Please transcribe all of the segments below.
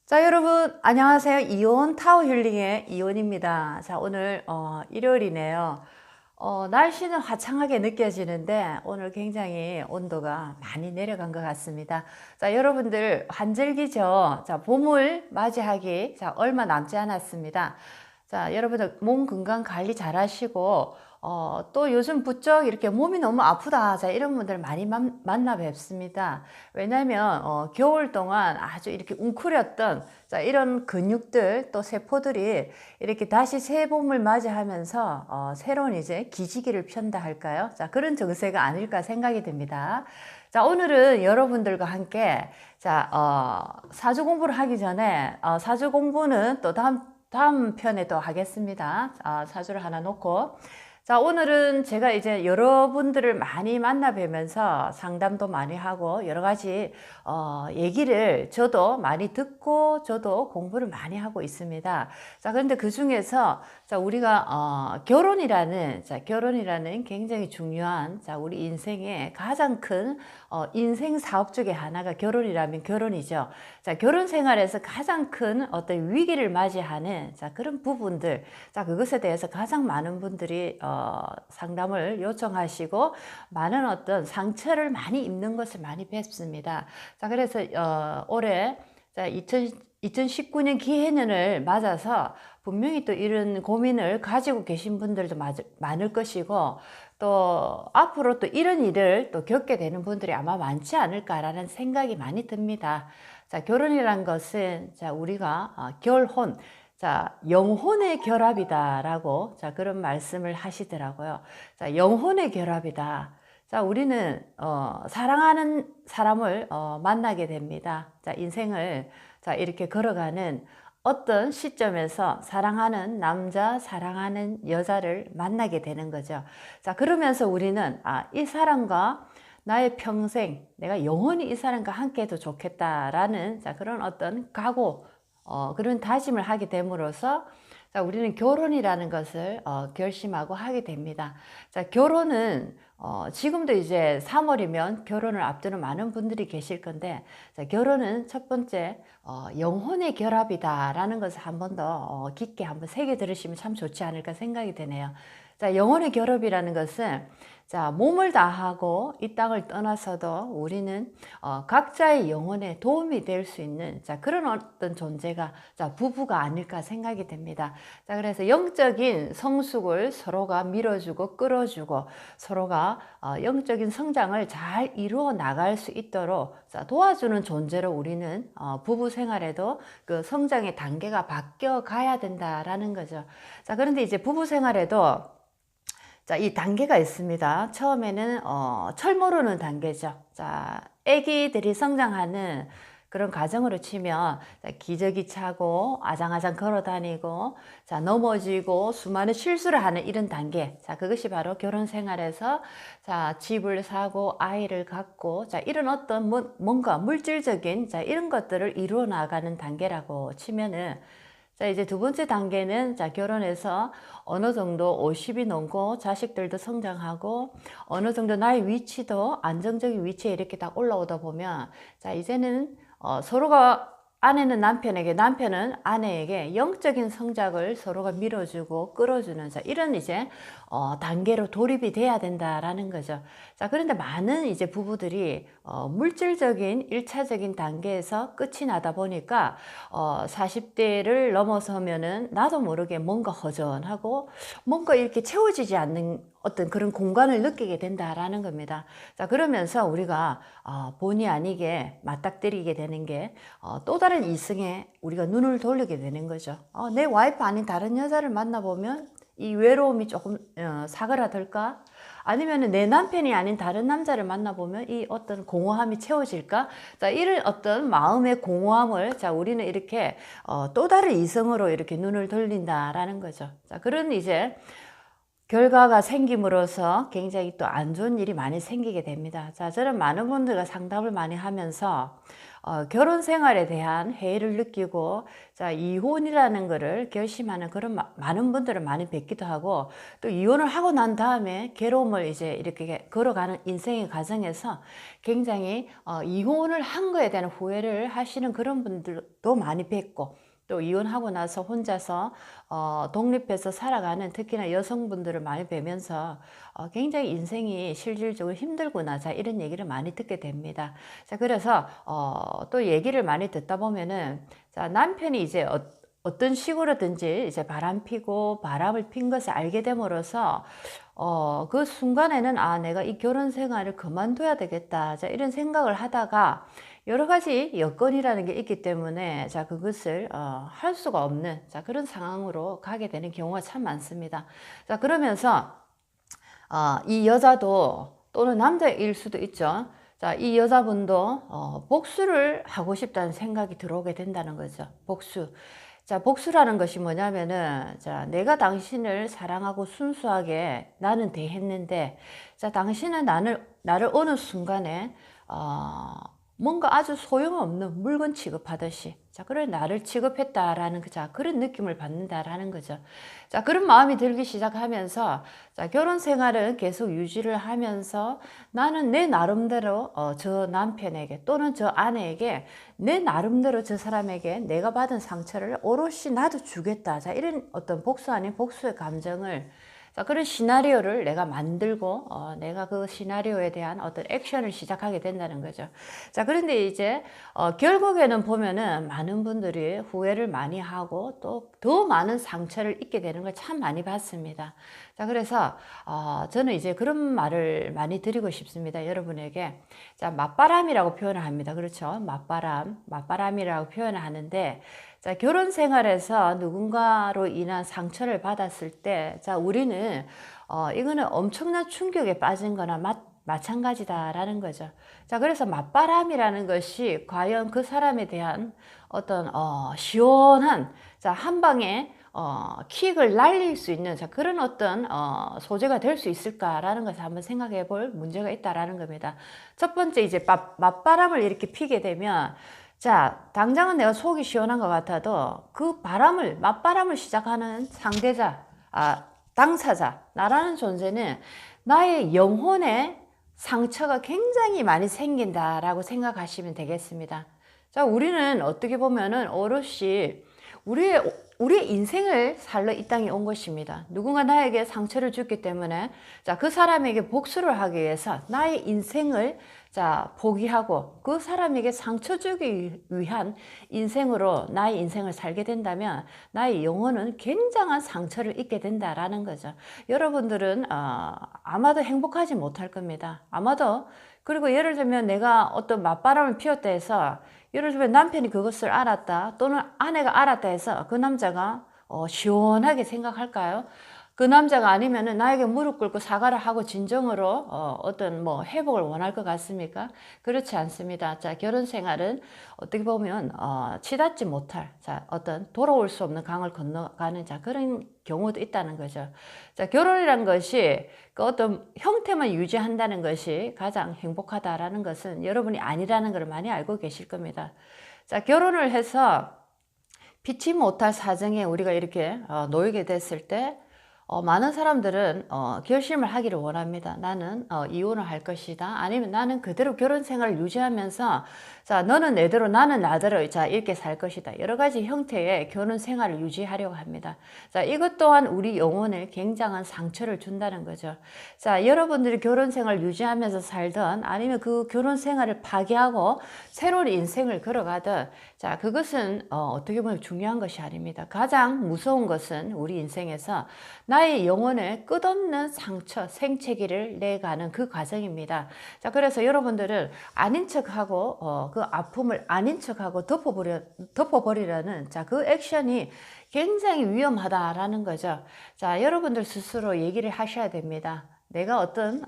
자, 여러분, 안녕하세요. 이온 타오 힐링의 이온입니다. 자, 오늘, 일요일이네요. 날씨는 화창하게 느껴지는데, 오늘 굉장히 온도가 많이 내려간 것 같습니다. 자, 여러분들, 환절기죠. 자, 봄을 맞이하기, 자, 얼마 남지 않았습니다. 자, 여러분들, 몸 건강 관리 잘 하시고, 또 요즘 부쩍 이렇게 몸이 너무 아프다. 자, 이런 분들 많이 만나 뵙습니다. 왜냐면, 겨울 동안 아주 이렇게 웅크렸던, 자, 이런 근육들, 또 세포들이 이렇게 다시 새 봄을 맞이하면서, 새로운 이제 기지개를 편다 할까요? 자, 그런 정세가 아닐까 생각이 듭니다. 자, 오늘은 여러분들과 함께, 자, 사주 공부를 하기 전에, 사주 공부는 또 다음 편에 또 하겠습니다. 사주를 하나 놓고. 자, 오늘은 제가 이제 여러분들을 많이 만나 뵈면서 상담도 많이 하고 여러 가지 얘기를 저도 많이 듣고 저도 공부를 많이 하고 있습니다. 자, 그런데 그 중에서 자, 우리가 결혼이라는 굉장히 중요한 자, 우리 인생의 가장 큰 인생 사업 중에 하나가 결혼이라면 결혼이죠. 자, 결혼 생활에서 가장 큰 어떤 위기를 맞이하는 자, 그런 부분들, 자, 그것에 대해서 가장 많은 분들이 상담을 요청하시고 많은 어떤 상처를 많이 입는 것을 많이 뵙습니다. 자, 그래서 올해 자, 2019년 기해년을 맞아서 분명히 또 이런 고민을 가지고 계신 분들도 많을 것이고 또 앞으로 또 이런 일을 또 겪게 되는 분들이 아마 많지 않을까라는 생각이 많이 듭니다. 자, 결혼이란 것은 자, 우리가 결혼, 자, 영혼의 결합이다라고 자, 그런 말씀을 하시더라고요. 자, 영혼의 결합이다. 자, 우리는 사랑하는 사람을 만나게 됩니다. 자, 인생을 자, 이렇게 걸어가는 어떤 시점에서 사랑하는 남자, 사랑하는 여자를 만나게 되는 거죠. 자, 그러면서 우리는 이 사람과 나의 평생, 내가 영원히 이 사람과 함께 해도 좋겠다라는 자, 그런 어떤 각오, 그런 다짐을 하게 됨으로써 자, 우리는 결혼이라는 것을 결심하고 하게 됩니다. 자, 결혼은 지금도 이제 3월이면 결혼을 앞두는 많은 분들이 계실 건데 자, 결혼은 첫 번째 영혼의 결합이다라는 것을 한 번 더 깊게 한번 새겨 들으시면 참 좋지 않을까 생각이 되네요. 자, 영혼의 결합이라는 것은 자, 몸을 다하고 이 땅을 떠나서도 우리는 각자의 영혼에 도움이 될 수 있는 자, 그런 어떤 존재가 자, 부부가 아닐까 생각이 됩니다. 자, 그래서 영적인 성숙을 서로가 밀어주고 끌어주고 서로가 영적인 성장을 잘 이루어 나갈 수 있도록 자, 도와주는 존재로 우리는 부부 생활에도 그 성장의 단계가 바뀌어 가야 된다라는 거죠. 자, 그런데 이제 부부 생활에도 자, 이 단계가 있습니다. 처음에는 철 모르는 단계죠. 자, 아기들이 성장하는 그런 과정으로 치면 자, 기저귀 차고 아장아장 걸어 다니고 자, 넘어지고 수많은 실수를 하는 이런 단계. 자, 그것이 바로 결혼 생활에서 자, 집을 사고 아이를 갖고 자, 이런 어떤 뭔가 물질적인 자, 이런 것들을 이루어 나가는 단계라고 치면은 자, 이제 두 번째 단계는 자, 결혼해서 어느 정도 50이 넘고 자식들도 성장하고 어느 정도 나의 위치도 안정적인 위치에 이렇게 딱 올라오다 보면 자, 이제는 서로가 아내는 남편에게 남편은 아내에게 영적인 성장을 서로가 밀어주고 끌어주는 자, 이런 이제 단계로 돌입이 돼야 된다라는 거죠. 자, 그런데 많은 이제 부부들이 물질적인 1차적인 단계에서 끝이 나다 보니까 40대를 넘어서면은 나도 모르게 뭔가 허전하고 뭔가 이렇게 채워지지 않는 어떤 그런 공간을 느끼게 된다라는 겁니다. 자, 그러면서 우리가 본의 아니게 맞닥뜨리게 되는 게 또 다른 이성에 우리가 눈을 돌리게 되는 거죠. 내 와이프 아닌 다른 여자를 만나보면 이 외로움이 조금 사그라들까? 아니면 내 남편이 아닌 다른 남자를 만나보면 이 어떤 공허함이 채워질까? 자, 이런 어떤 마음의 공허함을 자, 우리는 이렇게 또 다른 이성으로 이렇게 눈을 돌린다라는 거죠. 자, 그런 이제 결과가 생김으로써 굉장히 또 안 좋은 일이 많이 생기게 됩니다. 자, 저는 많은 분들과 상담을 많이 하면서 결혼 생활에 대한 회의를 느끼고, 자, 이혼이라는 거를 결심하는 그런 많은 분들을 많이 뵙기도 하고, 또 이혼을 하고 난 다음에 괴로움을 이제 이렇게 걸어가는 인생의 과정에서 굉장히 이혼을 한 거에 대한 후회를 하시는 그런 분들도 많이 뵙고, 또 이혼하고 나서 혼자서 독립해서 살아가는 특히나 여성분들을 많이 뵈면서 굉장히 인생이 실질적으로 힘들구나, 자, 이런 얘기를 많이 듣게 됩니다. 자, 그래서 또 얘기를 많이 듣다 보면은, 자, 남편이 이제 어떤 식으로든지 이제 바람 피고 바람을 핀 것을 알게 됨으로써 그 순간에는 내가 이 결혼 생활을 그만둬야 되겠다, 자, 이런 생각을 하다가 여러 가지 여건이라는 게 있기 때문에, 자, 그것을 할 수가 없는, 자, 그런 상황으로 가게 되는 경우가 참 많습니다. 자, 그러면서 이 여자도, 또는 남자일 수도 있죠. 자, 이 여자분도 복수를 하고 싶다는 생각이 들어오게 된다는 거죠. 복수. 자, 복수라는 것이 뭐냐면은, 자, 내가 당신을 사랑하고 순수하게 나는 대했는데, 자, 당신은 나를 어느 순간에 뭔가 아주 소용없는 물건 취급하듯이, 자, 그래 나를 취급했다라는 자, 그런 느낌을 받는다라는 거죠. 자, 그런 마음이 들기 시작하면서, 자, 결혼 생활은 계속 유지를 하면서 나는 내 나름대로 저 남편에게 또는 저 아내에게 내 나름대로 저 사람에게 내가 받은 상처를 오롯이 나도 주겠다, 자, 이런 어떤 복수 아닌 복수의 감정을, 자, 그런 시나리오를 내가 만들고 내가 그 시나리오에 대한 어떤 액션을 시작하게 된다는 거죠. 자, 그런데 이제 결국에는 보면은 많은 분들이 후회를 많이 하고 또 더 많은 상처를 입게 되는 걸 참 많이 봤습니다. 자, 그래서 저는 이제 그런 말을 많이 드리고 싶습니다, 여러분에게. 자, 맞바람이라고 표현을 합니다. 그렇죠? 맞바람이라고 표현을 하는데, 자, 결혼 생활에서 누군가로 인한 상처를 받았을 때, 자, 우리는 이거는 엄청난 충격에 빠진 거나 마찬가지다라는 거죠. 자, 그래서 맞바람이라는 것이 과연 그 사람에 대한 어떤 시원한, 자, 한 방에 킥을 날릴 수 있는, 자, 그런 어떤 소재가 될 수 있을까라는 것을 한번 생각해 볼 문제가 있다라는 겁니다. 첫 번째, 이제 맞바람을 이렇게 피게 되면, 자, 당장은 내가 속이 시원한 것 같아도 그 맞바람을 시작하는 상대자, 당사자, 나라는 존재는 나의 영혼에 상처가 굉장히 많이 생긴다라고 생각하시면 되겠습니다. 자, 우리는 어떻게 보면은 오롯이 우리의 인생을 살러 이 땅에 온 것입니다. 누군가 나에게 상처를 줬기 때문에, 자, 그 사람에게 복수를 하기 위해서 나의 인생을, 자, 포기하고 그 사람에게 상처 주기 위한 인생으로 나의 인생을 살게 된다면 나의 영혼은 굉장한 상처를 입게 된다라는 거죠. 여러분들은 아마도 행복하지 못할 겁니다. 아마도. 그리고 예를 들면 내가 어떤 맞바람을 피웠다 해서, 예를 들면 남편이 그것을 알았다 또는 아내가 알았다 해서 그 남자가 시원하게 생각할까요? 그 남자가 아니면은 나에게 무릎 꿇고 사과를 하고 진정으로 어떤 뭐 회복을 원할 것 같습니까? 그렇지 않습니다. 자, 결혼 생활은 어떻게 보면 치닫지 못할, 자, 어떤 돌아올 수 없는 강을 건너가는, 자, 그런 경우도 있다는 거죠. 자, 결혼이란 것이 그 어떤 형태만 유지한다는 것이 가장 행복하다라는 것은 여러분이 아니라는 걸 많이 알고 계실 겁니다. 자, 결혼을 해서 피치 못할 사정에 우리가 이렇게 놓이게 됐을 때 많은 사람들은 결심을 하기를 원합니다. 나는 이혼을 할 것이다. 아니면 나는 그대로 결혼 생활을 유지하면서, 자, 너는 내대로 나는 나대로, 자, 이렇게 살 것이다. 여러 가지 형태의 결혼 생활을 유지하려고 합니다. 자, 이것 또한 우리 영혼에 굉장한 상처를 준다는 거죠. 자, 여러분들이 결혼 생활을 유지하면서 살든 아니면 그 결혼 생활을 파괴하고 새로운 인생을 걸어가든, 자, 그것은 어떻게 보면 중요한 것이 아닙니다. 가장 무서운 것은 우리 인생에서 나의 영혼에 끝없는 상처, 생채기를 내가는 그 과정입니다. 자, 그래서 여러분들은 아닌 척하고 그 아픔을 아닌 척하고 덮어버리려는, 자, 그 액션이 굉장히 위험하다라는 거죠. 자, 여러분들 스스로 얘기를 하셔야 됩니다. 내가 어떤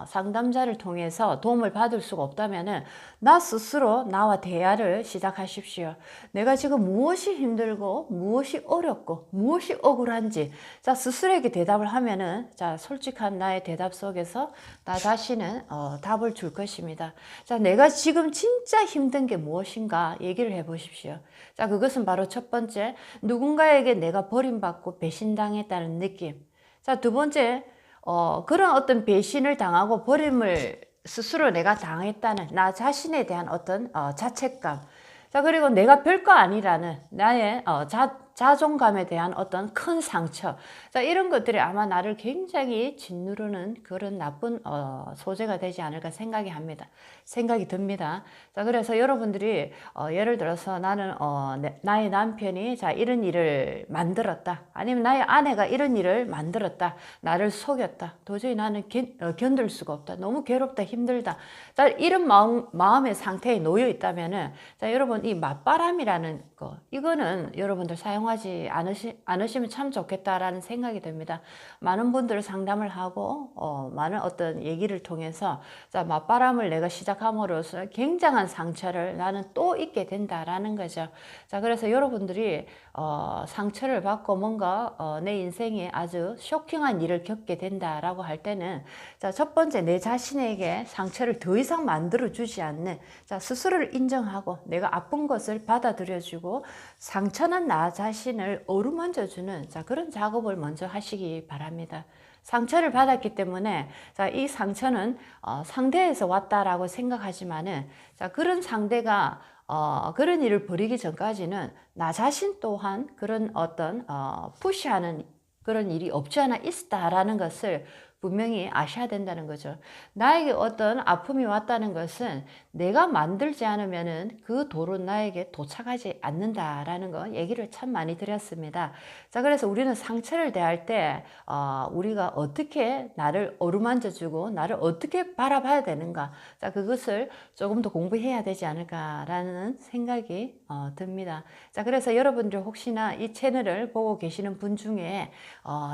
상담자를 통해서 도움을 받을 수가 없다면은 나 스스로 나와 대화를 시작하십시오. 내가 지금 무엇이 힘들고 무엇이 어렵고 무엇이 억울한지 자 스스로에게 대답을 하면은 자 솔직한 나의 대답 속에서 나 자신은 답을 줄 것입니다. 자 내가 지금 진짜 힘든 게 무엇인가 얘기를 해보십시오. 자 그것은 바로 첫 번째 누군가에게 내가 버림받고 배신당했다는 느낌. 자 두 번째 그런 어떤 배신을 당하고 버림을 스스로 내가 당했다는 나 자신에 대한 어떤 자책감. 자, 그리고 내가 별거 아니라는 나의 자존감에 대한 어떤 큰 상처. 자, 이런 것들이 아마 나를 굉장히 짓누르는 그런 나쁜 소재가 되지 않을까 생각이 듭니다. 자, 그래서 여러분들이 예를 들어서 나는 나의 남편이 자, 이런 일을 만들었다. 아니면 나의 아내가 이런 일을 만들었다. 나를 속였다. 도저히 나는 견딜 수가 없다. 너무 괴롭다. 힘들다. 자, 이런 마음의 상태에 놓여 있다면은 자, 여러분 이 맞바람이라는 거 이거는 여러분들 사용하지 않으시면 참 좋겠다라는 생각이 듭니다. 많은 분들 상담을 하고 많은 어떤 얘기를 통해서 자 맞바람을 내가 시작함으로써 굉장한 상처를 나는 또 입게 된다라는 거죠. 자 그래서 여러분들이 상처를 받고 뭔가 내 인생에 아주 쇼킹한 일을 겪게 된다라고 할 때는 자 첫 번째 내 자신에게 상처를 더 이상 만들어 주지 않는 자 스스로를 인정하고 내가 아픈 것을 받아들여주고 상처난 나 자신을 어루만져 주는 자 그런 작업을 먼저 하시기 바랍니다. 상처를 받았기 때문에 자 이 상처는 상대에서 왔다라고 생각하지만은 자 그런 상대가 그런 일을 벌이기 전까지는 나 자신 또한 그런 어떤 푸시하는 그런 일이 없지 않아 있다라는 것을 분명히 아셔야 된다는 거죠. 나에게 어떤 아픔이 왔다는 것은 내가 만들지 않으면은 그 도로 나에게 도착하지 않는다라는 거 얘기를 참 많이 드렸습니다. 자, 그래서 우리는 상처를 대할 때 우리가 어떻게 나를 어루만져주고 나를 어떻게 바라봐야 되는가. 자, 그것을 조금 더 공부해야 되지 않을까라는 생각이 듭니다. 자, 그래서 여러분들 혹시나 이 채널을 보고 계시는 분 중에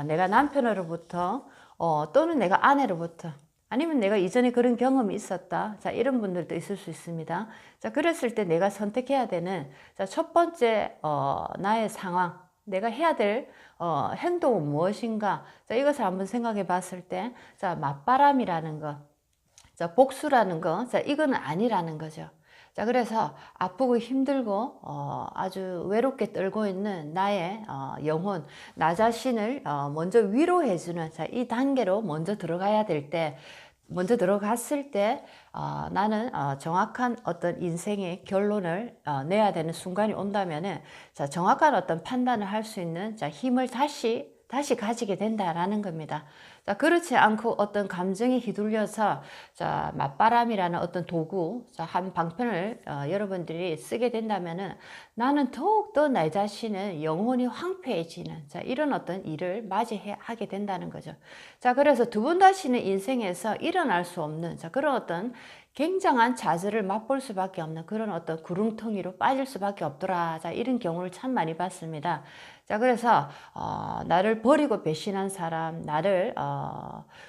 내가 남편으로부터 또는 내가 아내로부터 아니면 내가 이전에 그런 경험이 있었다. 자, 이런 분들도 있을 수 있습니다. 자, 그랬을 때 내가 선택해야 되는 자, 첫 번째 나의 상황, 내가 해야 될 행동은 무엇인가? 자, 이것을 한번 생각해 봤을 때 자, 맞바람이라는 것, 자, 복수라는 것, 자, 이건 아니라는 거죠. 자, 그래서 아프고 힘들고 아주 외롭게 떨고 있는 나의 영혼, 나 자신을 먼저 위로해주는 자, 이 단계로 먼저 들어가야 될 때, 먼저 들어갔을 때 나는 정확한 어떤 인생의 결론을 내야 되는 순간이 온다면은 자, 정확한 어떤 판단을 할 수 있는 자, 힘을 다시 가지게 된다라는 겁니다. 자, 그렇지 않고 어떤 감정에 휘둘려서 자, 맞바람이라는 어떤 도구, 자, 한 방편을 여러분들이 쓰게 된다면은 나는 더욱더 내 자신은 영혼이 황폐해지는 자, 이런 어떤 일을 하게 된다는 거죠. 자, 그래서 두 번 다시는 인생에서 일어날 수 없는 자, 그런 어떤 굉장한 좌절을 맛볼 수밖에 없는 그런 어떤 구름텅이로 빠질 수밖에 없더라. 자, 이런 경우를 참 많이 봤습니다. 자, 그래서 나를 버리고 배신한 사람, 나를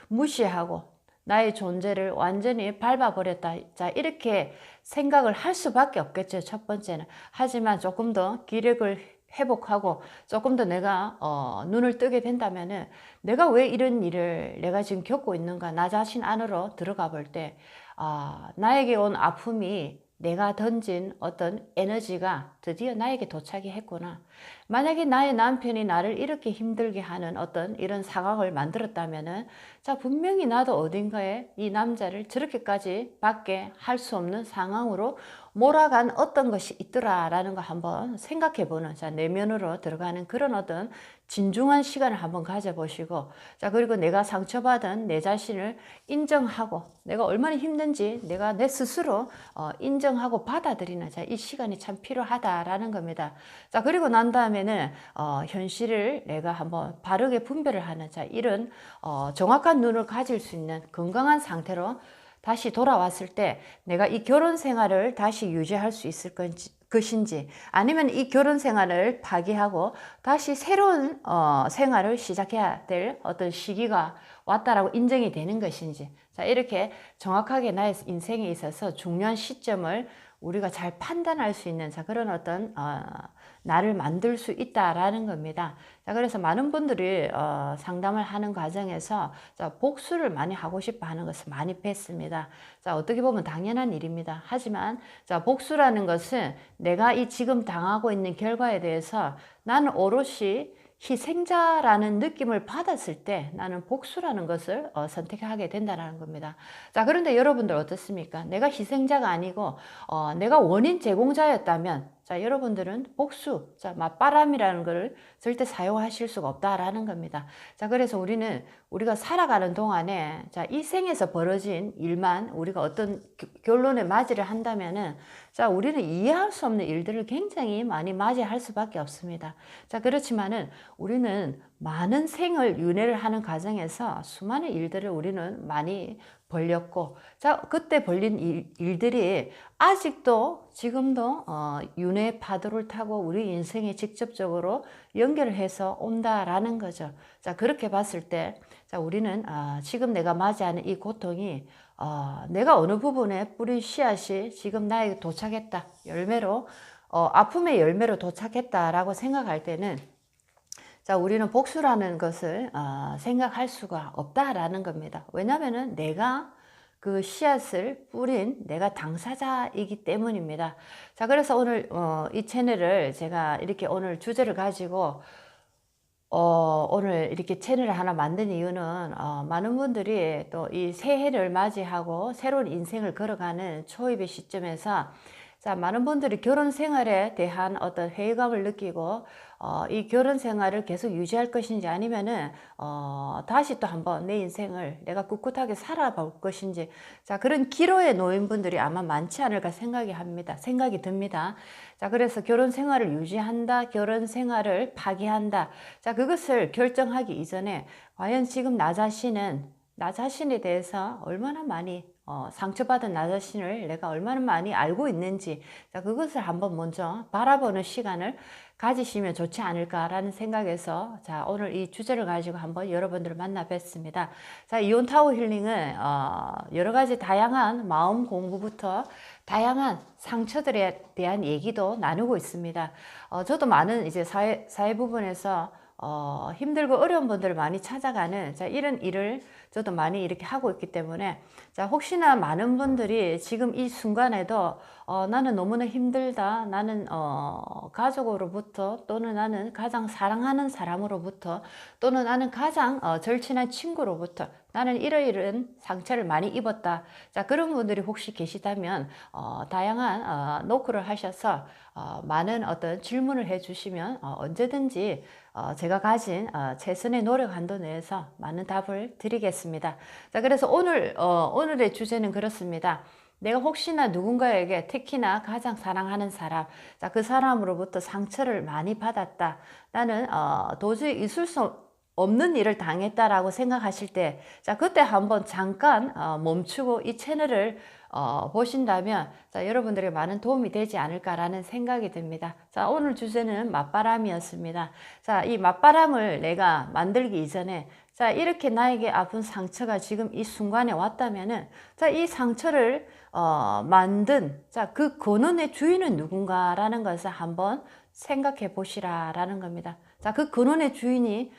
무시하고 나의 존재를 완전히 밟아버렸다. 자, 이렇게 생각을 할 수밖에 없겠죠. 첫 번째는. 하지만 조금 더 기력을 회복하고 조금 더 내가 눈을 뜨게 된다면은 내가 왜 이런 일을 내가 지금 겪고 있는가 나 자신 안으로 들어가 볼 때 나에게 온 아픔이 내가 던진 어떤 에너지가 드디어 나에게 도착이 했구나. 만약에 나의 남편이 나를 이렇게 힘들게 하는 어떤 이런 상황을 만들었다면은 자 분명히 나도 어딘가에 이 남자를 저렇게까지 밖에 할 수 없는 상황으로 몰아간 어떤 것이 있더라라는 거 한번 생각해보는 자 내면으로 들어가는 그런 어떤 진중한 시간을 한번 가져보시고 자 그리고 내가 상처받은 내 자신을 인정하고 내가 얼마나 힘든지 내가 내 스스로 인정하고 받아들이는 자 이 시간이 참 필요하다라는 겁니다. 자 그리고 난 다음에는 현실을 내가 한번 바르게 분별을 하는 자 이런 정확한 눈을 가질 수 있는 건강한 상태로 다시 돌아왔을 때 내가 이 결혼 생활을 다시 유지할 수 있을 것인지, 아니면 이 결혼 생활을 파기하고 다시 새로운 생활을 시작해야 될 어떤 시기가 왔다라고 인정이 되는 것인지, 자, 이렇게 정확하게 나의 인생에 있어서 중요한 시점을 우리가 잘 판단할 수 있는, 자, 그런 어떤 나를 만들 수 있다라는 겁니다. 자, 그래서 많은 분들이 상담을 하는 과정에서 자, 복수를 많이 하고 싶어 하는 것을 많이 뵀습니다. 자, 어떻게 보면 당연한 일입니다. 하지만 자, 복수라는 것은 내가 이 지금 당하고 있는 결과에 대해서 나는 오롯이 희생자라는 느낌을 받았을 때 나는 복수라는 것을 선택하게 된다는 겁니다. 자, 그런데 여러분들 어떻습니까? 내가 희생자가 아니고 내가 원인 제공자였다면, 자, 여러분들은 복수, 자, 맞바람이라는 것을 절대 사용하실 수가 없다라는 겁니다. 자, 그래서 우리가 살아가는 동안에, 자, 이 생에서 벌어진 일만 우리가 어떤 결론에 맞이를 한다면은, 자, 우리는 이해할 수 없는 일들을 굉장히 많이 맞이할 수밖에 없습니다. 자, 그렇지만은 우리는 많은 생을 윤회를 하는 과정에서 수많은 일들을 우리는 많이 벌렸고, 자, 그때 벌린 일들이 아직도 지금도 윤회 파도를 타고 우리 인생에 직접적으로 연결을 해서 온다라는 거죠. 자, 그렇게 봤을 때, 자, 우리는 지금 내가 맞이하는 이 고통이 내가 어느 부분에 뿌린 씨앗이 지금 나에게 도착했다, 열매로 아픔의 열매로 도착했다라고 생각할 때는, 자, 우리는 복수라는 것을 생각할 수가 없다라는 겁니다. 왜냐하면 내가 그 씨앗을 뿌린 내가 당사자이기 때문입니다. 자, 그래서 오늘 이 채널을 제가 이렇게 오늘 주제를 가지고 오늘 이렇게 채널을 하나 만든 이유는 많은 분들이 또 이 새해를 맞이하고 새로운 인생을 걸어가는 초입의 시점에서, 자, 많은 분들이 결혼 생활에 대한 어떤 회의감을 느끼고 이 결혼 생활을 계속 유지할 것인지, 아니면은 다시 또 한번 내 인생을 내가 꿋꿋하게 살아볼 것인지, 자, 그런 기로에 놓인 분들이 아마 많지 않을까 생각이 듭니다. 자, 그래서 결혼 생활을 유지한다, 결혼 생활을 파기한다, 자, 그것을 결정하기 이전에 과연 지금 나 자신에 대해서 얼마나 많이 상처받은 나 자신을 내가 얼마나 많이 알고 있는지, 자, 그것을 한번 먼저 바라보는 시간을 가지시면 좋지 않을까라는 생각에서, 자, 오늘 이 주제를 가지고 한번 여러분들을 만나 뵀습니다. 자, 이온 타워 힐링은 여러 가지 다양한 마음 공부부터 다양한 상처들에 대한 얘기도 나누고 있습니다. 저도 많은 이제 사회 부분에서 힘들고 어려운 분들을 많이 찾아가는, 자, 이런 일을 저도 많이 이렇게 하고 있기 때문에, 자, 혹시나 많은 분들이 지금 이 순간에도 나는 너무나 힘들다, 나는 가족으로부터, 또는 나는 가장 사랑하는 사람으로부터, 또는 나는 가장 절친한 친구로부터 나는 이러이러한 상처를 많이 입었다, 자, 그런 분들이 혹시 계시다면 다양한 노크를 하셔서 많은 어떤 질문을 해 주시면 언제든지 제가 가진 최선의 노력 한도 내에서 많은 답을 드리겠습니다. 자, 그래서 오늘의 주제는 그렇습니다. 내가 혹시나 누군가에게, 특히나 가장 사랑하는 사람, 자, 그 사람으로부터 상처를 많이 받았다, 나는 도저히 있을 수 없는 일을 당했다라고 생각하실 때, 자, 그때 한번 잠깐 멈추고 이 채널을 보신다면, 자, 여러분들에게 많은 도움이 되지 않을까라는 생각이 듭니다. 자, 오늘 주제는 맞바람이었습니다. 자, 이 맞바람을 내가 만들기 이전에, 자, 이렇게 나에게 아픈 상처가 지금 이 순간에 왔다면은, 자, 이 상처를 만든, 자, 그 근원의 주인은 누군가라는 것을 한번 생각해 보시라라는 겁니다. 자, 그 근원의 주인이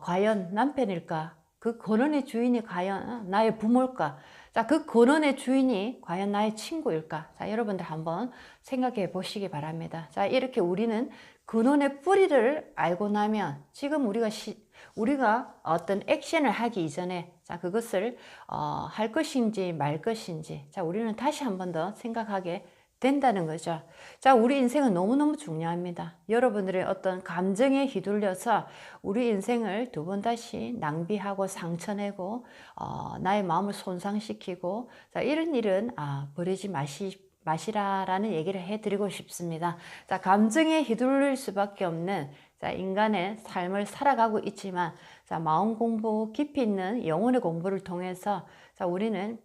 과연 남편일까? 그 근원의 주인이 과연 나의 부모일까? 자, 그 근원의 주인이 과연 나의 친구일까? 자, 여러분들 한번 생각해 보시기 바랍니다. 자, 이렇게 우리는 근원의 뿌리를 알고 나면 지금 우리가 어떤 액션을 하기 이전에, 자, 그것을 할 것인지 말 것인지, 자, 우리는 다시 한 번 더 생각하게 된다는 거죠. 자, 우리 인생은 너무너무 중요합니다. 여러분들의 어떤 감정에 휘둘려서 우리 인생을 두 번 다시 낭비하고 상처내고 나의 마음을 손상시키고, 자, 이런 일은 버리지 마시라라는 얘기를 해드리고 싶습니다. 자, 감정에 휘둘릴 수밖에 없는, 자, 인간의 삶을 살아가고 있지만, 자, 마음 공부, 깊이 있는 영혼의 공부를 통해서, 자, 우리는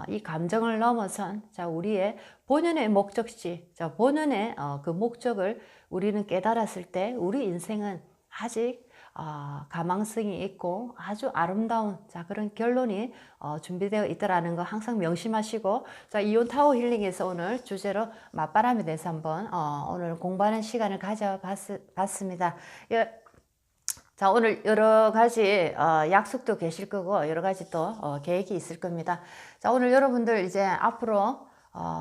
이 감정을 넘어선 우리의 본연의 목적지, 본연의 그 목적을 우리는 깨달았을 때 우리 인생은 아직 가망성이 있고 아주 아름다운 그런 결론이 준비되어 있다라는 거 항상 명심하시고, 이온 타워 힐링에서 오늘 주제로 맞바람에 대해서 한번 오늘 공부하는 시간을 가져봤습니다. 오늘 여러 가지 약속도 계실 거고 여러 가지 또 계획이 있을 겁니다. 오늘 여러분들 이제 앞으로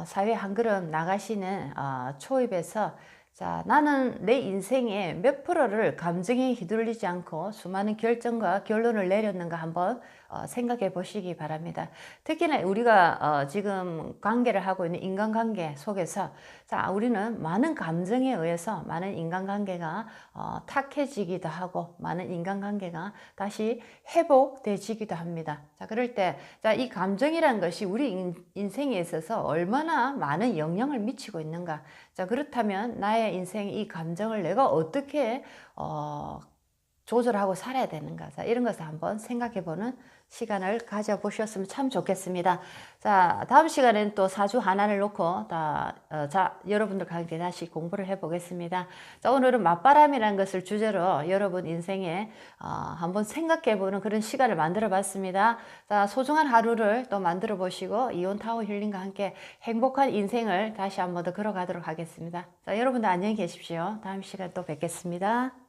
사회 한 걸음 나가시는 초입에서 나는 내 인생의 몇 프로를 감정에 휘둘리지 않고 수많은 결정과 결론을 내렸는가 한번 생각해 보시기 바랍니다. 특히나 우리가 지금 관계를 하고 있는 인간관계 속에서 우리는 많은 감정에 의해서 많은 인간관계가 탁해지기도 하고 많은 인간관계가 다시 회복되지기도 합니다. 그럴 때 이 감정이라는 것이 우리 인생에 있어서 얼마나 많은 영향을 미치고 있는가. 그렇다면 나의 인생 이 감정을 내가 어떻게 조절하고 살아야 되는가. 이런 것을 한번 생각해 보는 시간을 가져보셨으면 참 좋겠습니다. 다음 시간에는 또 사주 하나를 놓고 여러분들과 함께 다시 공부를 해 보겠습니다. 오늘은 맞바람이라는 것을 주제로 여러분 인생에 한번 생각해 보는 그런 시간을 만들어 봤습니다. 소중한 하루를 또 만들어 보시고 이온 타워 힐링과 함께 행복한 인생을 다시 한번 더 걸어가도록 하겠습니다. 여러분들 안녕히 계십시오. 다음 시간에 또 뵙겠습니다.